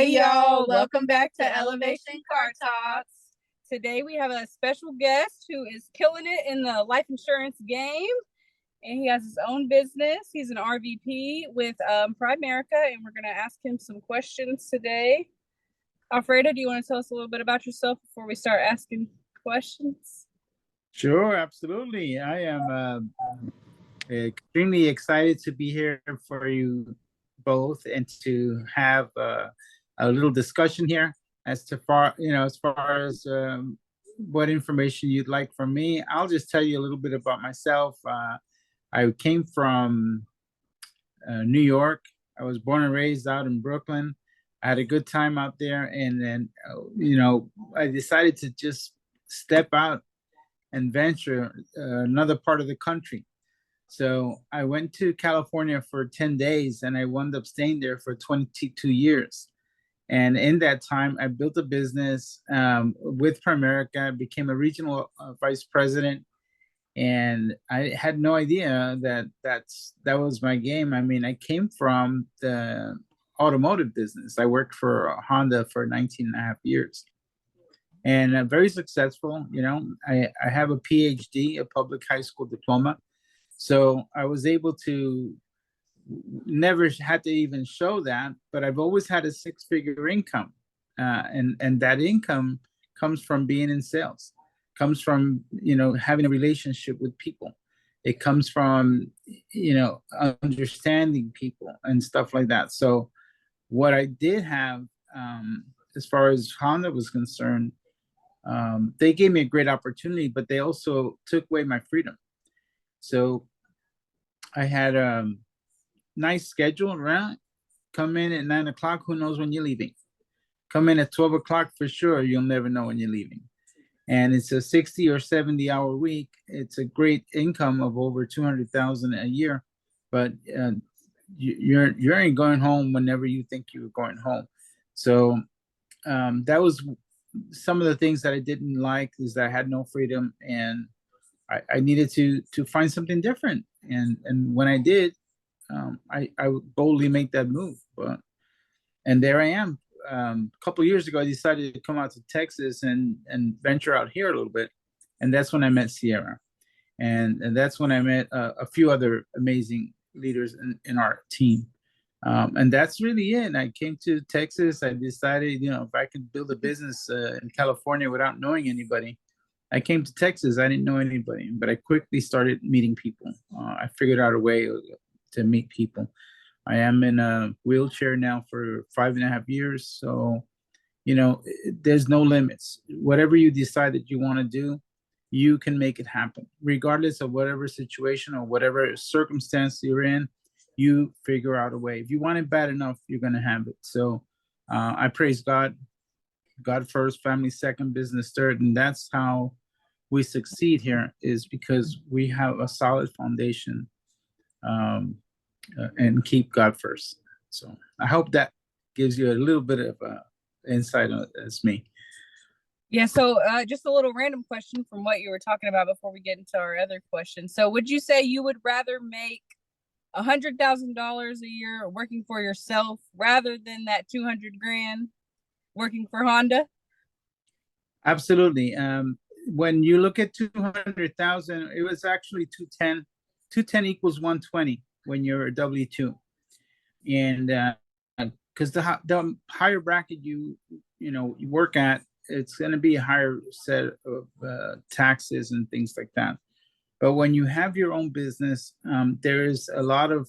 Hey y'all, welcome back to Elevation Car Talks. Today we have a special guest who is killing it in the life insurance game, and he has his own business. He's an RVP with Primerica, and we're going to ask him some questions today. Alfredo, do you want to tell us a little bit about yourself before we start asking questions? Sure, absolutely. I am extremely excited to be here for you both and to have a little discussion here as far as what information you'd like from me. I'll just tell you a little bit about myself. I came from New York. I was born and raised out in Brooklyn. I had a good time out there, and then I decided to just step out and venture another part of the country. So I went to California for 10 days and I wound up staying there for 22 years. And in that time, I built a business with Primerica. I became a regional vice president. And I had no idea that was my game. I mean, I came from the automotive business. I worked for Honda for 19 and a half years. And very successful. I have a PhD, a public high school diploma. So I was able to never had to even show that, but I've always had a six-figure income. And that income comes from being in sales, comes from, having a relationship with people. It comes from, understanding people and stuff like that. So what I did have, as far as Honda was concerned, they gave me a great opportunity, but they also took away my freedom. So I had a nice schedule around. Come in at 9 o'clock, who knows when you're leaving? Come in at 12 o'clock for sure, you'll never know when you're leaving. And it's a 60 or 70 hour week. It's a great income of over 200,000 a year, but you ain't going home whenever you think you're going home. So that was some of the things that I didn't like, is that I had no freedom, and I needed to find something different. And when I did, I would boldly make that move. And there I am. A couple of years ago, I decided to come out to Texas and venture out here a little bit. And that's when I met Sierra. And that's when I met a few other amazing leaders in our team. And that's really it. I came to Texas. I decided, if I could build a business in California without knowing anybody, I came to Texas. I didn't know anybody, but I quickly started meeting people. I figured out a way to meet people. I am in a wheelchair now for 5.5 years. So, there's no limits. Whatever you decide that you want to do, you can make it happen, regardless of whatever situation or whatever circumstance you're in. You figure out a way. If you want it bad enough, you're going to have it. So I praise God. God first, family second, business third. And that's how we succeed here, is because we have a solid foundation and keep God first. So I hope that gives you a little bit of insight as me. Yeah, so just a little random question from what you were talking about before we get into our other question. So would you say you would rather make $100,000 a year working for yourself rather than that 200 grand working for Honda? Absolutely. When you look at 200,000, it was actually 210. 210 equals 120 when you're a W-2. And because the higher bracket you work at, it's going to be a higher set of taxes and things like that. But when you have your own business, there is a lot of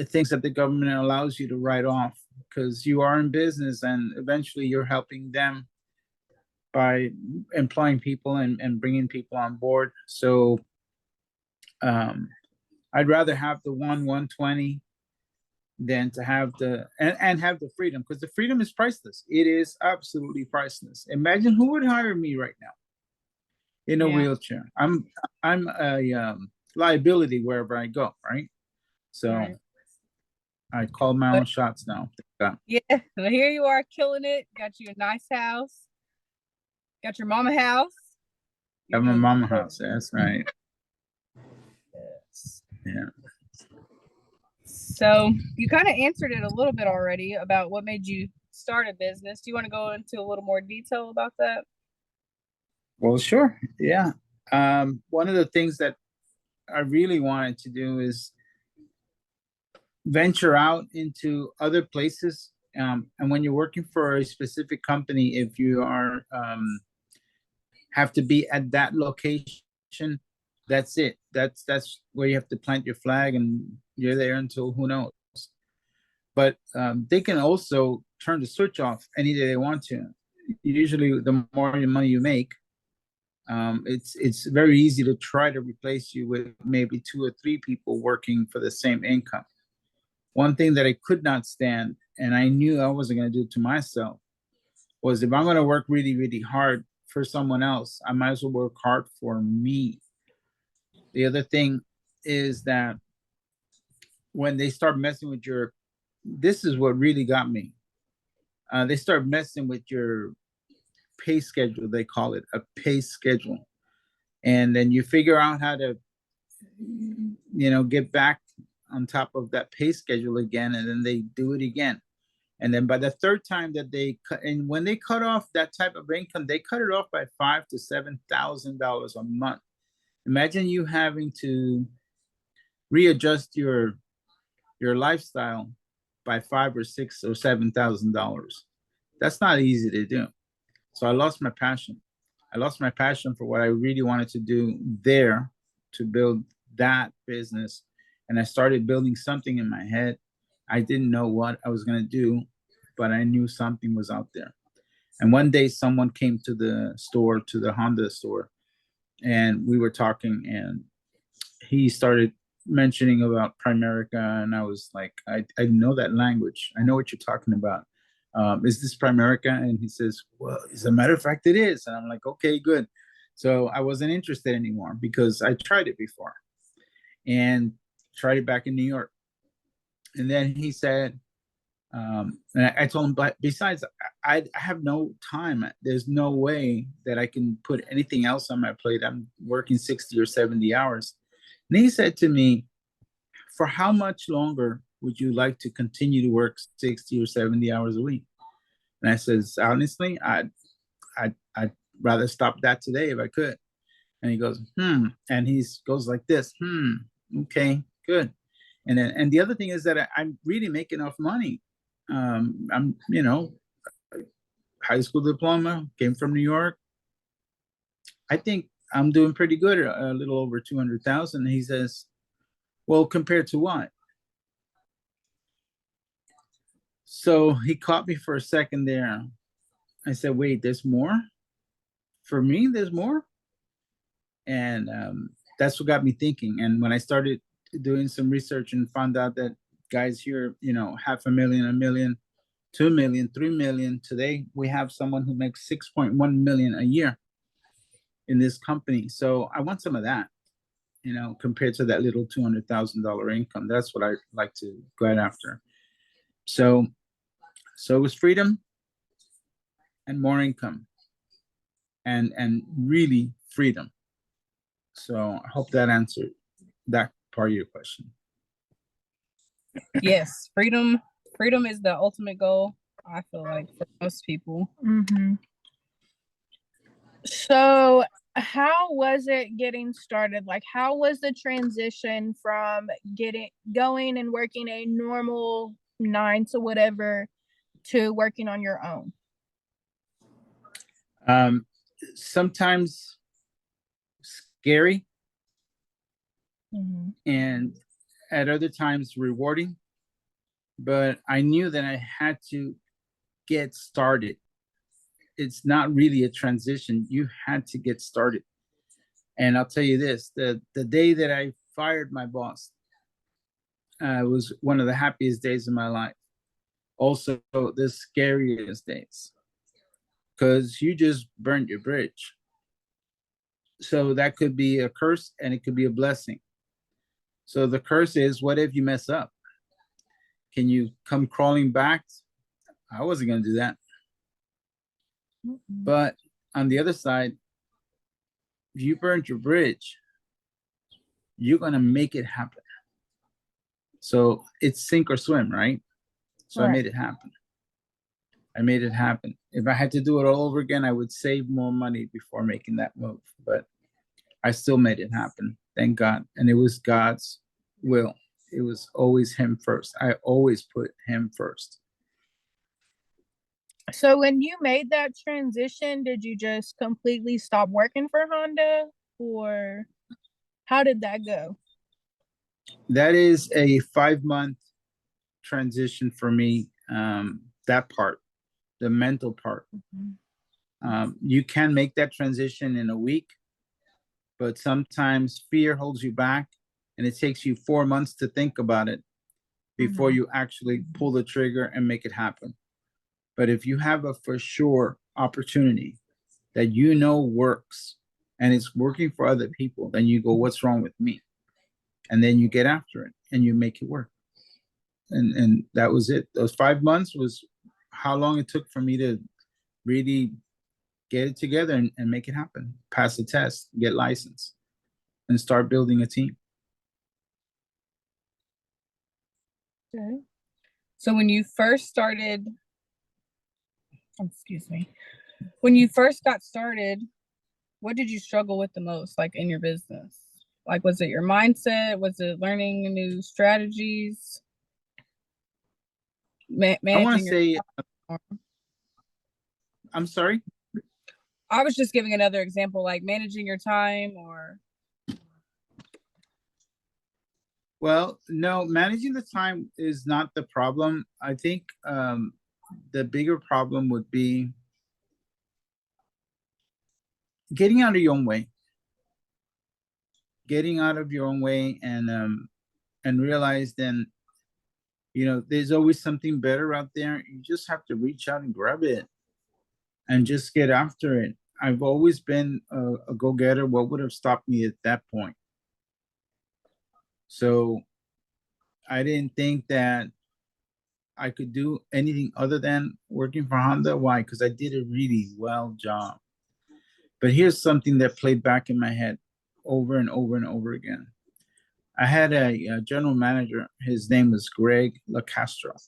things that the government allows you to write off, because you are in business and eventually you're helping them by employing people and bringing people on board. So I'd rather have the 120 than to have and have the freedom, because the freedom is priceless. It is absolutely priceless. Imagine who would hire me right now in a wheelchair. I'm a liability wherever I go, right? So right. I call my own shots now. Yeah, well, here you are killing it. Got you a nice house. Got your mama house. Got my mama house. That's right. Yes. Yeah. So you kind of answered it a little bit already about what made you start a business. Do you want to go into a little more detail about that? Well, sure. Yeah. One of the things that I really wanted to do is venture out into other places. And when you're working for a specific company, if you are have to be at that location, that's it. That's where you have to plant your flag, and you're there until who knows. But they can also turn the switch off any day they want to. Usually, the more money you make, it's very easy to try to replace you with maybe 2 or 3 people working for the same income. One thing that I could not stand, and I knew I wasn't going to do it to myself, was if I'm going to work really, really hard for someone else, I might as well work hard for me. The other thing is that when they start messing with this is what really got me. They start messing with your pay schedule. They call it a pay schedule. And then you figure out how to, get back on top of that pay schedule again, and then they do it again. And then by the third time that they cut, and when they cut off that type of income, they cut it off by $5,000 to $7,000 a month. Imagine you having to readjust your lifestyle by $5,000 or $6,000 or $7,000. That's not easy to do. So I lost my passion. I lost my passion for what I really wanted to do there, to build that business. And I started building something in my head. I didn't know what I was going to do, but I knew something was out there. And one day someone came to the store, to the Honda store, and we were talking, and he started mentioning about Primerica, and I was like, I know that language. I know what you're talking about. Is this Primerica? And he says, well, as a matter of fact, it is. And I'm like, okay, good. So I wasn't interested anymore because I tried it before and tried it back in New York. And then he said, and I told him, but besides, I have no time. There's no way that I can put anything else on my plate. I'm working 60 or 70 hours. And he said to me, for how much longer would you like to continue to work 60 or 70 hours a week? And I says, honestly, I'd rather stop that today if I could. And he goes, and he goes like this, okay, good. And the other thing is that I'm really making enough money. I'm, high school diploma, came from New York. I think I'm doing pretty good, a little over 200,000. He says, well, compared to what? So he caught me for a second there. I said, wait, there's more? For me, there's more? And that's what got me thinking. And when I started doing some research and found out that guys here, $500,000, $1 million, 2 million, 3 million. Today, we have someone who makes 6.1 million a year in this company. So I want some of that, compared to that little $200,000 income. That's what I like to go after. So it was freedom and more income and really freedom. So I hope that answered that part of your question. Yes, freedom is the ultimate goal, I feel like, for most people. Mm-hmm. So how was it getting started? Like, how was the transition from going and working a normal 9 to whatever to working on your own? Sometimes scary, Mm-hmm. and at other times rewarding, but I knew that I had to get started. It's not really a transition. You had to get started. And I'll tell you this, the day that I fired my boss was one of the happiest days of my life. Also, the scariest days, because you just burned your bridge. So that could be a curse and it could be a blessing. So the curse is, what if you mess up? Can you come crawling back? I wasn't going to do that. Mm-hmm. But on the other side, if you burned your bridge, you're going to make it happen. So it's sink or swim, right? So Right. I made it happen. I made it happen. If I had to do it all over again, I would save more money before making that move. But I still made it happen. Thank God. And it was God's will. It was always him first. I always put him first. So when you made that transition, did you just completely stop working for Honda, or how did that go? That is a 5-month transition for me. That part, the mental part. You can make that transition in a week, but sometimes fear holds you back, and it takes you 4 months to think about it before you actually pull the trigger and make it happen. But if you have a for sure opportunity that you know works and it's working for other people, then you go, what's wrong with me? And then you get after it and you make it work. And that was it. Those 5 months was how long it took for me to really get it together and make it happen, pass the test, get licensed, and start building a team. Okay. So when you first started, when you first got started, what did you struggle with the most, like in your business? Like, was it your mindset? Was it learning new strategies? I want to Managing say, I'm sorry? I was just giving another example, like managing your time or. Well, no, managing the time is not the problem. I think the bigger problem would be getting out of your own way. Getting out of your own way and realize then, you know, there's always something better out there. You just have to reach out and grab it and just get after it. I've always been a go-getter. What would have stopped me at that point? So I didn't think that I could do anything other than working for Honda. Why? Because I did a really well job. But here's something that played back in my head over and over and over again. I had a general manager. His name was Greg LaCastro.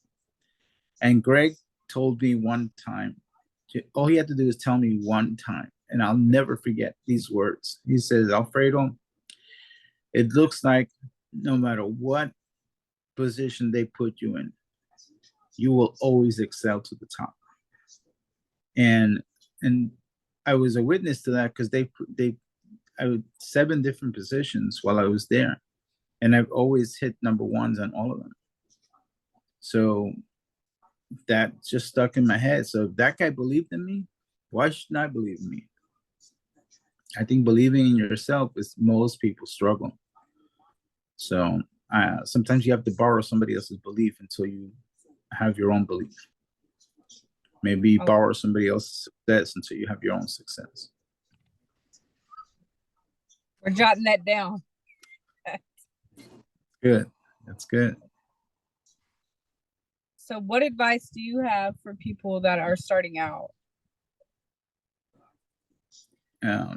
And Greg told me one time, all he had to do is tell me one time, and I'll never forget these words. He says, Alfredo, it looks like no matter what position they put you in, you will always excel to the top. And I was a witness to that because I had 7 different positions while I was there, and I've always hit number ones on all of them. So that just stuck in my head. So if that guy believed in me, why shouldn't I believe in me? I think believing in yourself is most people struggle. So sometimes you have to borrow somebody else's belief until you have your own belief. Maybe borrow somebody else's success until you have your own success. We're jotting that down. Good. That's good. So what advice do you have for people that are starting out?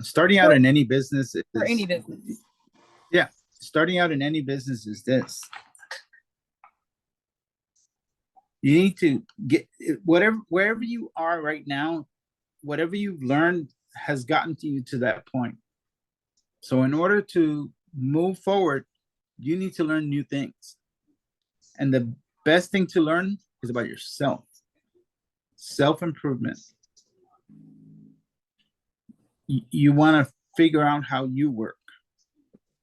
Starting out in any business is, or any business. Yeah, starting out in any business is this. You need to get wherever you are right now, whatever you've learned has gotten to you to that point. So in order to move forward, you need to learn new things. And the best thing to learn is about yourself. Self-improvement. You want to figure out how you work.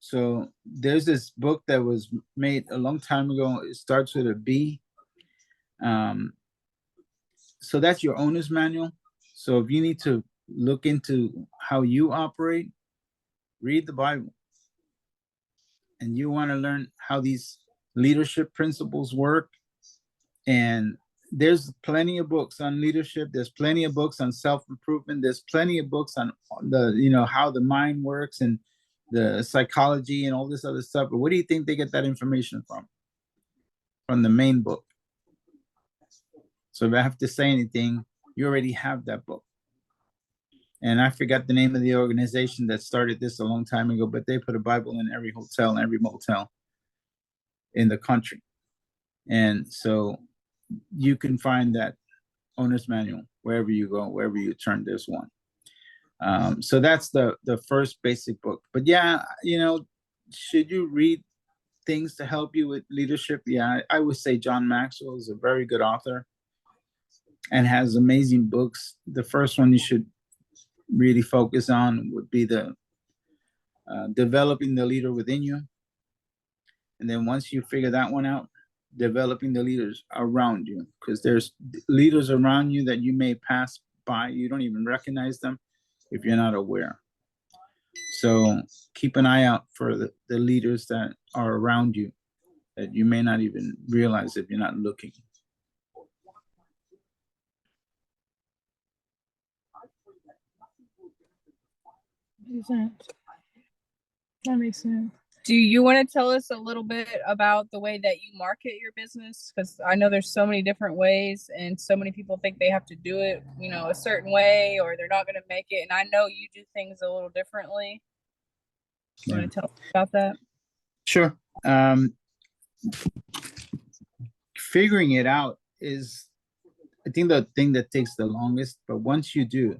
So there's this book that was made a long time ago. It starts with a B. So that's your owner's manual. So if you need to look into how you operate, read the Bible. And you want to learn how these leadership principles work. And there's plenty of books on leadership. There's plenty of books on self-improvement. There's plenty of books on how the mind works and the psychology and all this other stuff. But where do you think they get that information from? From the main book. So if I have to say anything, you already have that book. And I forgot the name of the organization that started this a long time ago, but they put a Bible in every hotel and every motel in the country. And so you can find that owner's manual. Wherever you go, wherever you turn, there's one. So that's the first basic book. But yeah, should you read things to help you with leadership? Yeah, I would say John Maxwell is a very good author and has amazing books. The first one you should really focus on would be the developing the leader within you. And then once you figure that one out, developing the leaders around you, because there's leaders around you that you may pass by. You don't even recognize them if you're not aware. So keep an eye out for the leaders that are around you that you may not even realize if you're not looking. Makes sense. That makes sense. Do you want to tell us a little bit about the way that you market your business? Because I know there's so many different ways, and so many people think they have to do it, a certain way, or they're not going to make it. And I know you do things a little differently. You want to tell us about that? Sure. Figuring it out is, I think, the thing that takes the longest. But once you do,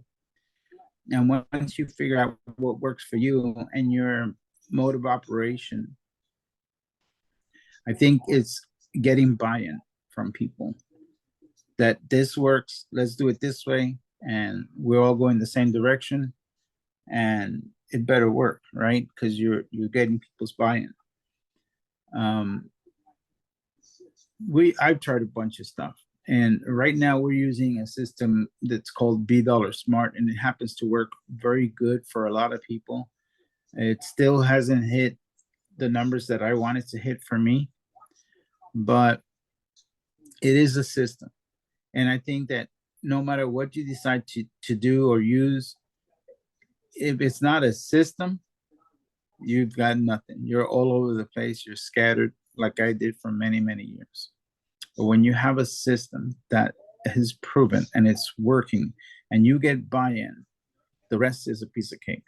and once you figure out what works for you and your mode of operation, I think it's getting buy-in from people that this works, let's do it this way, and we're all going the same direction, and it better work, right? Because you're getting people's buy-in. I've tried a bunch of stuff, and right now we're using a system that's called $B Smart, and it happens to work very good for a lot of people. It still hasn't hit the numbers that I wanted to hit for me, but it is a system. And I think that no matter what you decide to do or use, if it's not a system, you've got nothing. You're all over the place. You're scattered like I did for many, many years. But when you have a system that is proven and it's working and you get buy-in, the rest is a piece of cake.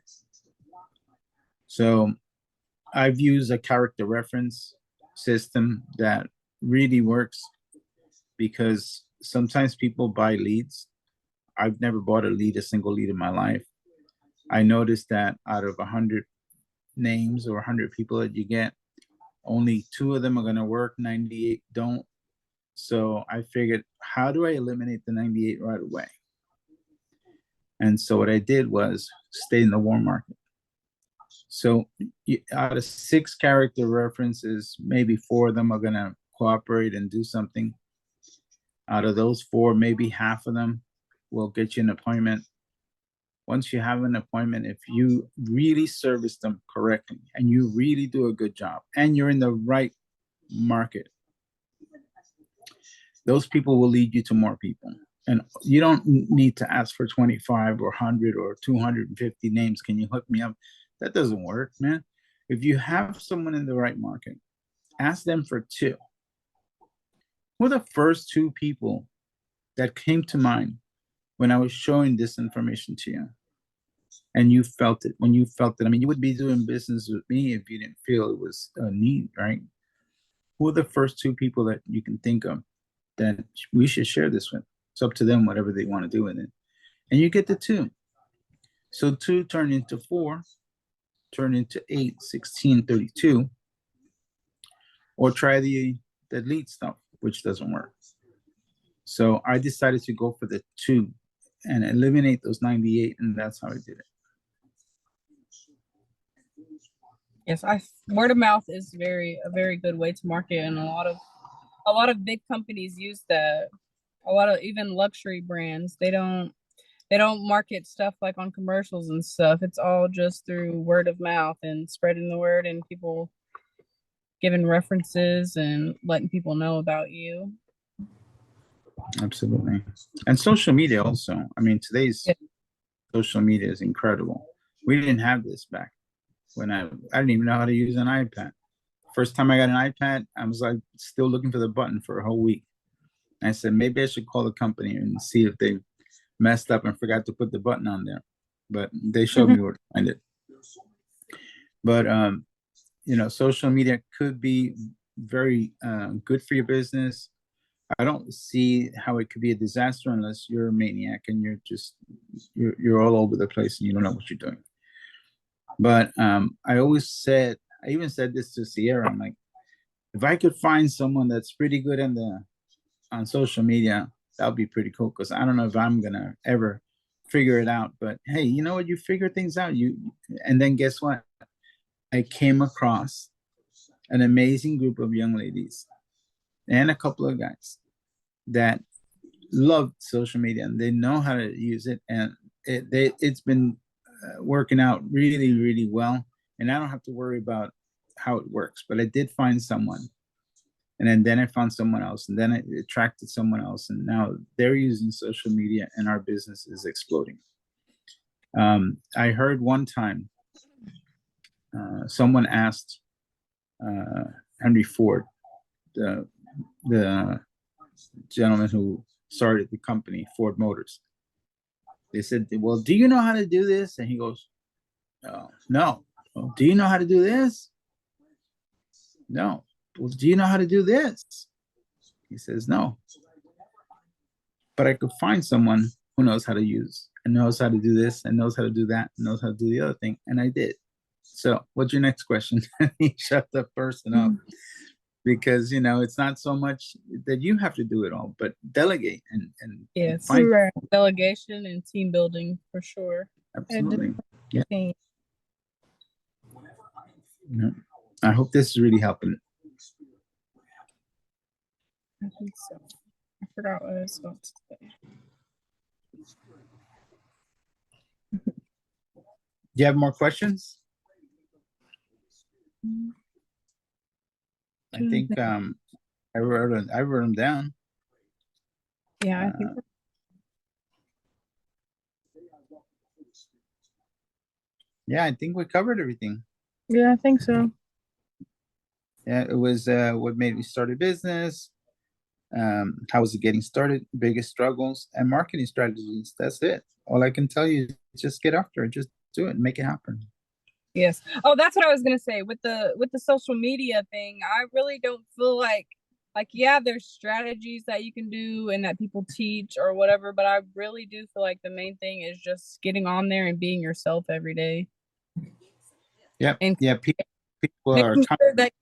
So I've used a character reference system that really works, because sometimes people buy leads. I've never bought a single lead in my life. I noticed that out of 100 names or 100 people that you get, only 2 of them are going to work, 98 don't. So I figured, how do I eliminate the 98 right away? And so what I did was stay in the warm market. So out of 6 character references, maybe 4 of them are going to cooperate and do something. Out of those 4, maybe half of them will get you an appointment. Once you have an appointment, if you really service them correctly and you really do a good job and you're in the right market, those people will lead you to more people. And you don't need to ask for 25 or 100 or 250 names. Can you hook me up? That doesn't work, man. If you have someone in the right market, ask them for 2. Who are the first 2 people that came to mind when I was showing this information to you? And you felt it. When you felt it, I mean, you would be doing business with me if you didn't feel it was a need, right? Who are the first 2 people that you can think of that we should share this with? It's up to them, whatever they want to do with it. And you get the 2. So 2 turn into 4, turn into 8, 16, 32. Or try the lead stuff, which doesn't work. So I decided to go for the 2 and eliminate those 98, and that's how I did it. Yes, word of mouth is a very good way to market, and a lot of big companies use that. A lot of even luxury brands, they don't market stuff like on commercials and stuff. It's all just through word of mouth and spreading the word and people giving references and letting people know about you. Absolutely. And social media also. I mean, today's social media is incredible. We didn't have this back when I didn't even know how to use an iPad. First time I got an iPad, I was like still looking for the button for a whole week. I said, maybe I should call the company and see if they messed up and forgot to put the button on there. But they showed me where to find it. But, social media could be very good for your business, I don't see how it could be a disaster unless you're a maniac and you're all over the place and you don't know what you're doing. But I even said this to Sierra. I'm like, if I could find someone that's pretty good on social media, that would be pretty cool. Because I don't know if I'm gonna ever figure it out. But hey, you know what? You figure things out. And then guess what? I came across an amazing group of young ladies and a couple of guys that love social media and they know how to use it, and it's been working out really, really well. And I don't have to worry about how it works. But I did find someone, and then I found someone else, and then I attracted someone else, and now they're using social media, and our business is exploding. I heard one time someone asked Henry Ford, the gentleman who started the company, Ford Motors. They said, well, do you know how to do this? And he goes, no. Well, do you know how to do this? No. Well, do you know how to do this? He says, no. But I could find someone who knows how to use and knows how to do this and knows how to do that and knows how to do the other thing. And I did. So what's your next question? He shut the person up. Because it's not so much that you have to do it all, but delegate and yes, find delegation and team building for sure. Absolutely. Yeah. Yeah. I hope this is really helping. I think so. I forgot what I was about to say. Do you have more questions? I think I wrote them down. Yeah, I think. Yeah, I think we covered everything. Yeah, I think so. Yeah, it was what made me start a business. How was it getting started? Biggest struggles and marketing strategies. That's it. All I can tell you is just get after it. Just do it and make it happen. Yes. Oh, that's what I was gonna say with the social media thing. I really don't feel like yeah, there's strategies that you can do and that people teach or whatever, but I really do feel like the main thing is just getting on there and being yourself every day. Yep. And yeah, people are sure that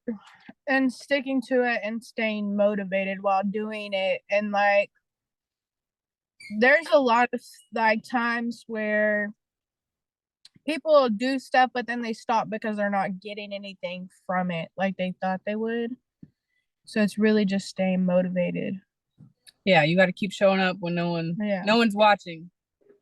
and sticking to it and staying motivated while doing it. And like there's a lot of like times where people do stuff but then they stop because they're not getting anything from it like they thought they would. So it's really just staying motivated. Yeah, you got to keep showing up when no one's watching.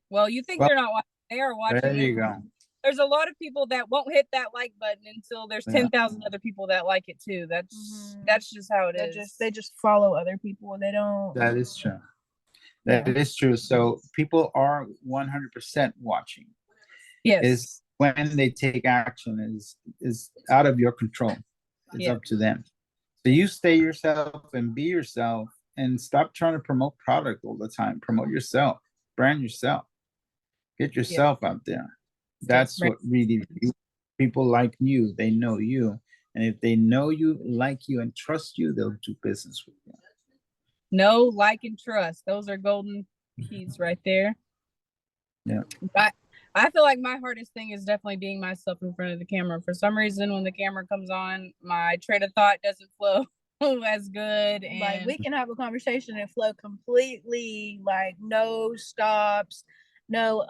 Well, you think they're not watching. They are watching. There you go. There's a lot of people that won't hit that like button until there's 10,000 other people that like it too. That's just how it is. They just follow other people. They don't. That is true. That is true. So people are 100% watching. Yes. Is when they take action is out of your control. It's up to them. So you stay yourself and be yourself and stop trying to promote product all the time. Promote yourself, brand yourself, get yourself out there. That's what really people like you. They know you. And if they know you, like you, and trust you, they'll do business with you. Know, like, and trust. Those are golden keys right there. Yeah. But I feel like my hardest thing is definitely being myself in front of the camera. For some reason, when the camera comes on, my train of thought doesn't flow as good. And like we can have a conversation and flow completely, like no stops, no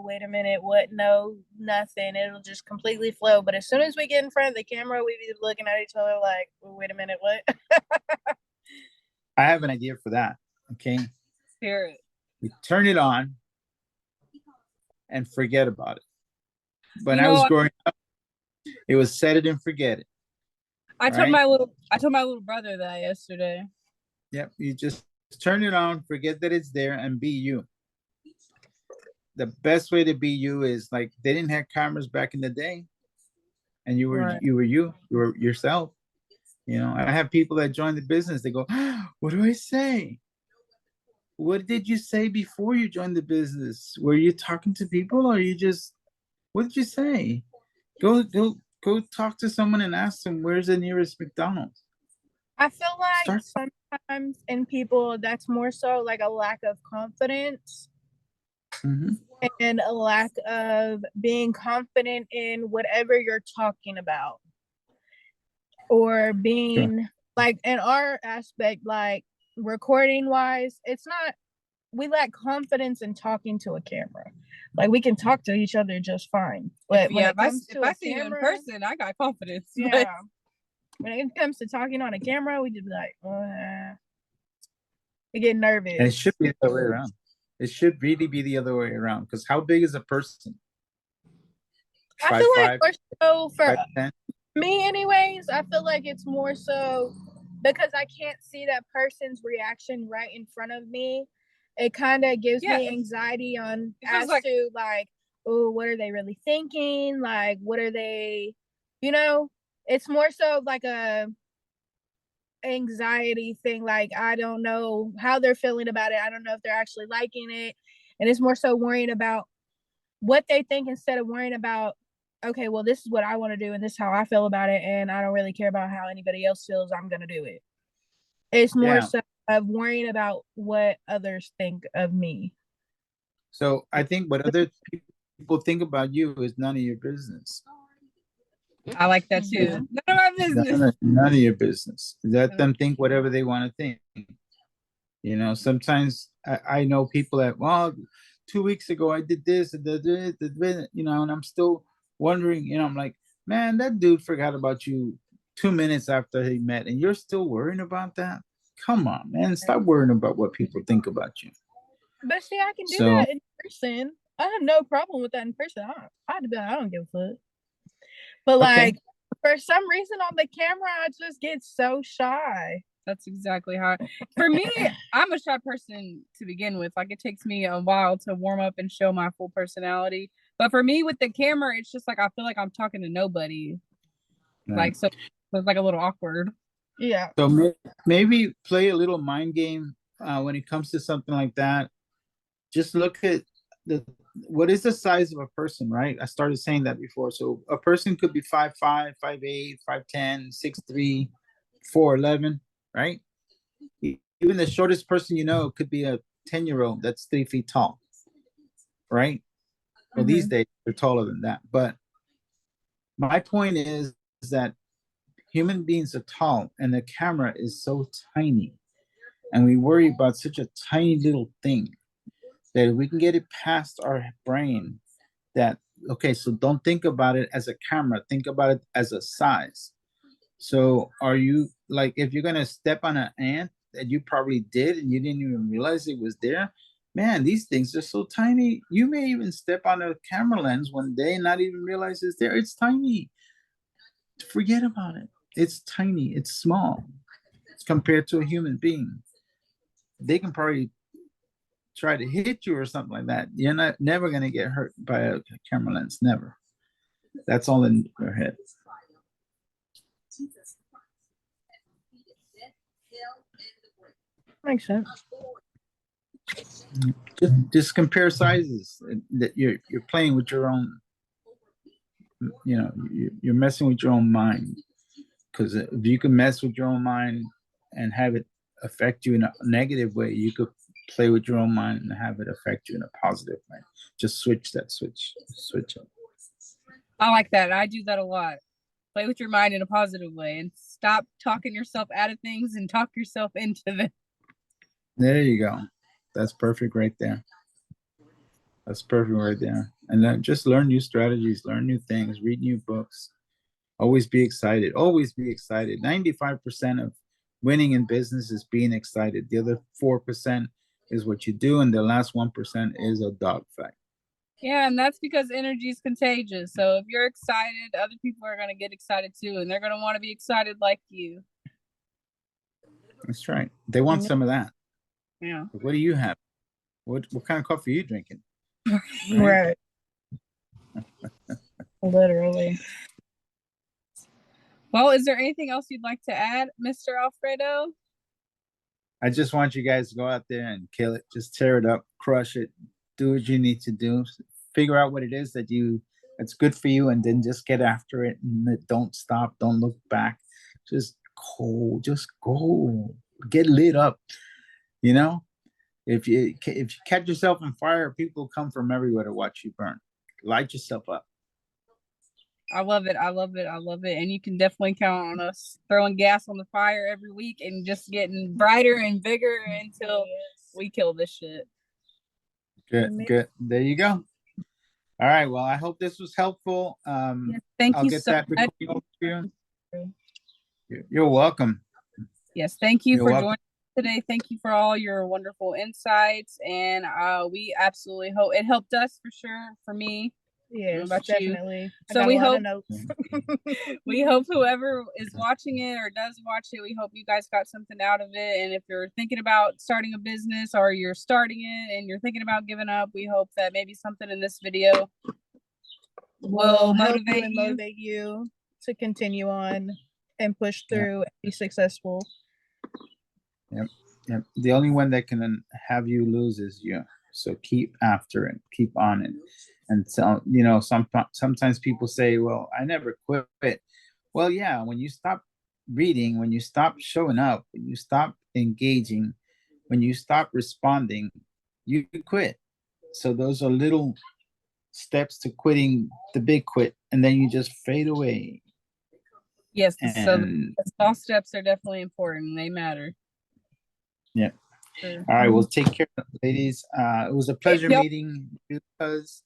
wait a minute, what, no, nothing. It'll just completely flow. But as soon as we get in front of the camera, we be looking at each other like, wait a minute, what? I have an idea for that. Okay. Hear it. You turn it on and forget about it. When I was growing up, it was set it and forget it. I told my little brother that yesterday. Yep. You just turn it on, forget that it's there, and be you. The best way to be you is like they didn't have cameras back in the day, and you were you were yourself. I have people that join the business. They go, "What do I say? What did you say before you joined the business? Were you talking to people, or what did you say? Go talk to someone and ask them where's the nearest McDonald's." I feel like sometimes sometimes in people that's more so like a lack of confidence and a lack of being confident in whatever you're talking about, or being like in our aspect, like recording wise, it's not, we lack confidence in talking to a camera. Like we can talk to each other just fine, but when it comes to if I a see you in camera, person, I got confidence. yeah. But When it comes to talking on a camera, we just be like, we get nervous. And it should be the other way around. It should really be the other way around. Because how big is a person? I feel like more so for 5'10"? me anyways, I feel like it's more so because I can't see that person's reaction right in front of me. It kind of gives me anxiety on as like, to like, oh, what are they really thinking? Like, what are they, you know? It's more so like a anxiety thing. Like, I don't know how they're feeling about it. I don't know if they're actually liking it. And it's more so worrying about what they think instead of worrying about, okay, well, this is what I want to do and this is how I feel about it, and I don't really care about how anybody else feels. I'm gonna do it. It's more so of worrying about what others think of me. So I think what other people think about you is none of your business. I like that too. None of my business. None of your business. Let them think whatever they want to think. You know, sometimes I know people that, well, 2 weeks ago I did this, you know, and I'm still wondering, you know, I'm like, man, that dude forgot about you 2 minutes after he met, and you're still worrying about that? Come on, man, stop worrying about what people think about you. But see, I can do that in person. I have no problem with that in person. I don't give a fuck. But like, for some reason on the camera, I just get so shy. That's exactly how. For me, I'm a shy person to begin with. Like, it takes me a while to warm up and show my full personality. But for me, with the camera, it's just like I feel like I'm talking to nobody. Right. Like, so it's like a little awkward. Yeah. So maybe play a little mind game when it comes to something like that. Just look at what is the size of a person, right? I started saying that before. So a person could be 5'5", 5'8", 5'10", 6'3", 4'11", right? Even the shortest person you know could be a 10-year-old that's 3 feet tall, right? Well, these days they're taller than that. But my point is that human beings are tall and the camera is so tiny, and we worry about such a tiny little thing that if we can get it past our brain that, okay, so don't think about it as a camera, think about it as a size. So are you, like, if you're gonna step on an ant that you probably did and you didn't even realize it was there, man, these things are so tiny. You may even step on a camera lens one day and not even realize it's there. It's tiny. Forget about it. It's tiny. It's small compared to a human being. They can probably try to hit you or something like that. You're never going to get hurt by a camera lens. Never. That's all in your head. Makes sense. Just compare sizes. That you're playing with your own, you know, you're messing with your own mind. Because if you can mess with your own mind and have it affect you in a negative way, you could play with your own mind and have it affect you in a positive way. Just switch it. I like that. I do that a lot. Play with your mind in a positive way and stop talking yourself out of things and talk yourself into them. There you go. That's perfect right there. That's perfect right there. And then just learn new strategies, learn new things, read new books. Always be excited. Always be excited. 95% of winning in business is being excited. The other 4% is what you do, and the last 1% is a dogfight. Yeah, and that's because energy is contagious. So if you're excited, other people are going to get excited too, and they're going to want to be excited like you. That's right. They want some of that. Yeah. But what do you have? What kind of coffee are you drinking? Right. Literally. Well, is there anything else you'd like to add, Mr. Alfredo? I just want you guys to go out there and kill it. Just tear it up, crush it, do what you need to do. Figure out what it is that's good for you, and then just get after it. And don't stop. Don't look back. Just go. get lit up. You know, if you catch yourself on fire, people come from everywhere to watch you burn. Light yourself up. I love it. I love it. I love it. And you can definitely count on us throwing gas on the fire every week and just getting brighter and bigger until we kill this shit. Good. There you go. All right. Well, I hope this was helpful. Yes, thank I'll you get so that much. recording over to you. You're welcome. Yes, thank you You're for welcome. joining today. Thank you for all your wonderful insights. And we absolutely hope it helped us for sure. For me. Yes, about you? definitely. So I got we a lot hope of notes. we hope whoever is watching it or does watch it, we hope you guys got something out of it. And if you're thinking about starting a business or you're starting it and you're thinking about giving up, we hope that maybe something in this video will help you motivate and you. motivate you to continue on and push through and be successful. Yep. The only one that can have you lose is you. So keep after it, keep on it. And so, you know, sometimes people say, well, I never quit. Well, yeah, when you stop reading, when you stop showing up, when you stop engaging, when you stop responding, you quit. So those are little steps to quitting the big quit, and then you just fade away. Yes, so the small steps are definitely important. They matter. Yeah. Sure. All right. Well, take care, ladies. It was a pleasure meeting you guys.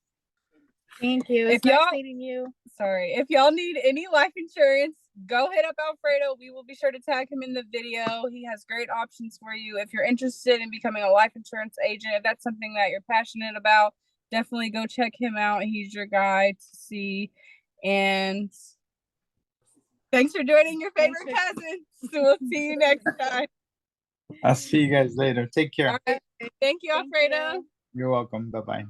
Thank you. It's nice meeting you. Sorry. If y'all need any life insurance, go hit up Alfredo. We will be sure to tag him in the video. He has great options for you. If you're interested in becoming a life insurance agent, if that's something that you're passionate about, definitely go check him out. He's your guy to see. And thanks for joining your favorite cousin. So we'll see you next time. I'll see you guys later. Take care. All right. Thank you, Alfredo. You're welcome. Bye-bye.